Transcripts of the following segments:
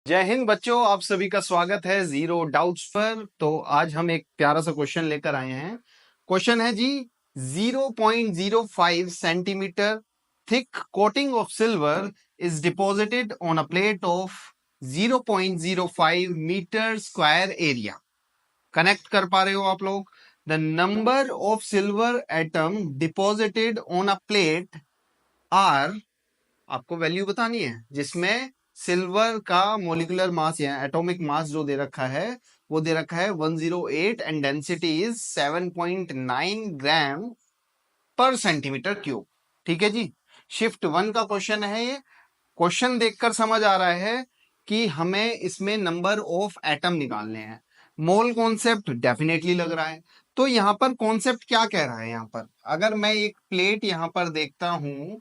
जय हिंद बच्चों, आप सभी का स्वागत है जीरो डाउट्स पर। तो आज हम एक प्यारा सा क्वेश्चन लेकर आए हैं। क्वेश्चन है जी, 0.05 centimetre thick coating of silver is deposited on a plate of 0.05 metre square area. Connect कर पा रहे हो आप लोग? The number of silver atom deposited on a plate are, आपको वैल्यू बतानी है जिसमें सिल्वर का मोलिकुलर मास या एटॉमिक मास जो दे रखा है वो दे रखा है 108 एंड डेंसिटी इज 7.9 ग्राम पर सेंटीमीटर क्यूब। ठीक है जी, शिफ्ट वन का क्वेश्चन है ये। क्वेश्चन देखकर समझ आ रहा है कि हमें इसमें नंबर ऑफ एटम निकालने हैं। मोल कॉन्सेप्ट डेफिनेटली लग रहा है। तो यहां पर कॉन्सेप्ट क्या कह रहा है? यहां पर अगर मैं एक प्लेट यहां पर देखता हूं,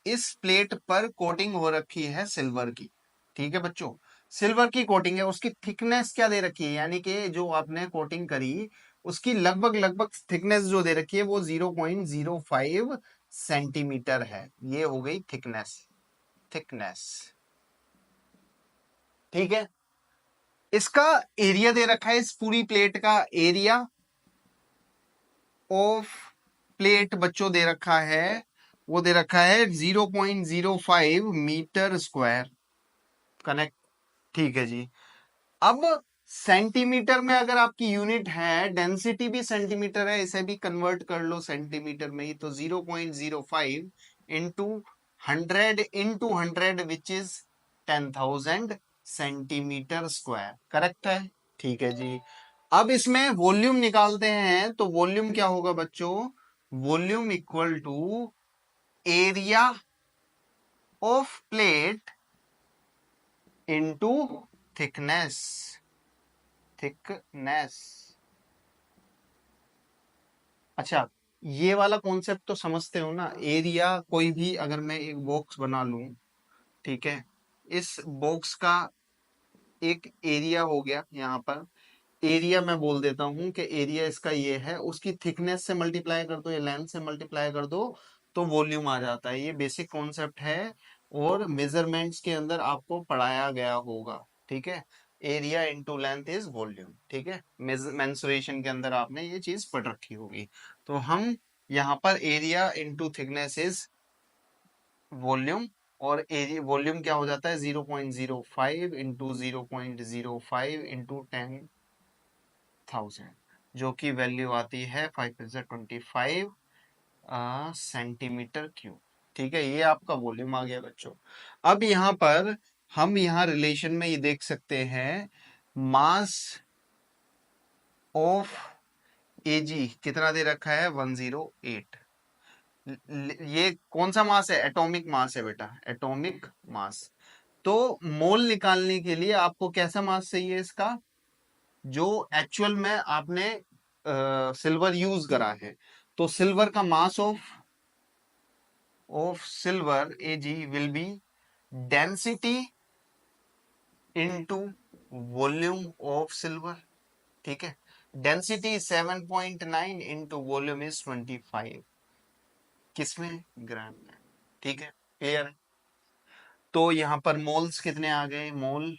इस प्लेट पर कोटिंग हो रखी है सिल्वर की। ठीक है बच्चों, सिल्वर की कोटिंग है, उसकी थिकनेस क्या दे रखी है, यानी कि जो आपने कोटिंग करी उसकी लगभग लगभग थिकनेस जो दे रखी है वो 0.05 सेंटीमीटर है। ये हो गई थिकनेस। थिकनेस ठीक है। इसका एरिया दे रखा है, इस पूरी प्लेट का एरिया ऑफ प्लेट बच्चों दे रखा है, वो दे रखा है 0.05 मीटर स्क्वायर। कनेक्ट। ठीक है जी। अब सेंटीमीटर में अगर आपकी यूनिट है, डेंसिटी भी सेंटीमीटर है, इसे भी कन्वर्ट कर लो सेंटीमीटर में ही। तो 0.05 into 100 which is 10,000 centimetre square. Correct है? ठीक है जी। अब इसमें वॉल्यूम निकालते हैं, तो वॉल्यूम क्या होगा बच्चों? Volume equal to area of plate into thickness. Thickness. अच्छा, ये वाला कॉन्सेप्ट तो समझते हो ना? एरिया, कोई भी अगर मैं एक बॉक्स बना लूं, ठीक है, इस बॉक्स का एक एरिया हो गया। यहाँ पर एरिया मैं बोल देता हूं कि एरिया इसका ये है, उसकी थिकनेस से मल्टीप्लाई कर दो या लेंथ से मल्टीप्लाई कर दो तो वॉल्यूम आ जाता है। ये बेसिक कॉन्सेप्ट है और मेजरमेंट्स के अंदर आपको पढ़ाया गया होगा। ठीक है, area into length is volume. ठीक है, मेंसुरेशन के अंदर आपने ये चीज पढ़ रखी होगी। तो हम यहाँ पर area into thickness is volume, और एरिया वॉल्यूम क्या हो जाता है? 0.05 इंटू 0.05 इंटू 10,000, जो कि वैल्यू आती है 5 25 सेंटीमीटर क्यूब। ठीक है, ये आपका वॉल्यूम आ गया बच्चों। अब यहाँ पर हम यहाँ रिलेशन में ये देख सकते हैं, मास ऑफ एजी कितना दे रखा है? 108। ये कौन सा मास है? एटॉमिक मास है बेटा, एटॉमिक मास। तो मोल निकालने के लिए आपको कैसा मास चाहिए इसका? जो एक्चुअल में आपने सिल्वर यूज करा है। तो सिल्वर का mass of silver AG will be density into volume of silver. ठीक है, डेंसिटी 7.9 इंटू वॉल्यूम इज 25। किसमें? ग्राम में। ठीक है, क्लियर है? तो यहां पर मोल्स कितने आ गए? मोल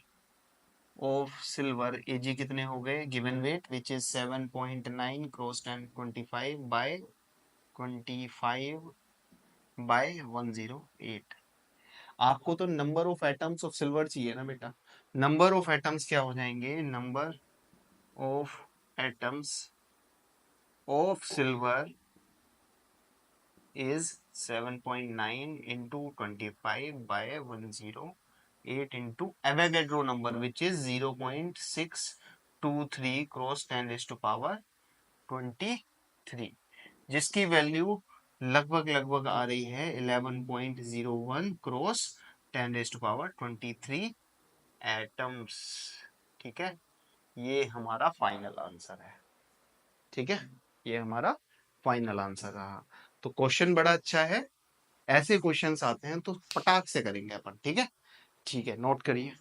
ऑफ सिल्वर एजी कितने हो गए? Given weight which is 7.9 cross 10 25 by 108। आपको तो number of atoms of silver चाहिए ना बेटा। नंबर ऑफ एटम्स क्या हो जाएंगे? Number of atoms of silver is 7.9 into 25 by 108 into Avogadro number which is 0.623 cross 10 raised to power 23, जिसकी value लगभग लगभग आ रही है 11.01 cross 10 raised to power 23 atoms. ठीक है, ये हमारा फाइनल आंसर है। ठीक है, ये हमारा फाइनल आंसर रहा। तो क्वेश्चन बड़ा अच्छा है, ऐसे क्वेश्चंस आते हैं तो फटाक से करेंगे अपन। ठीक है, ठीक है, नोट करिए।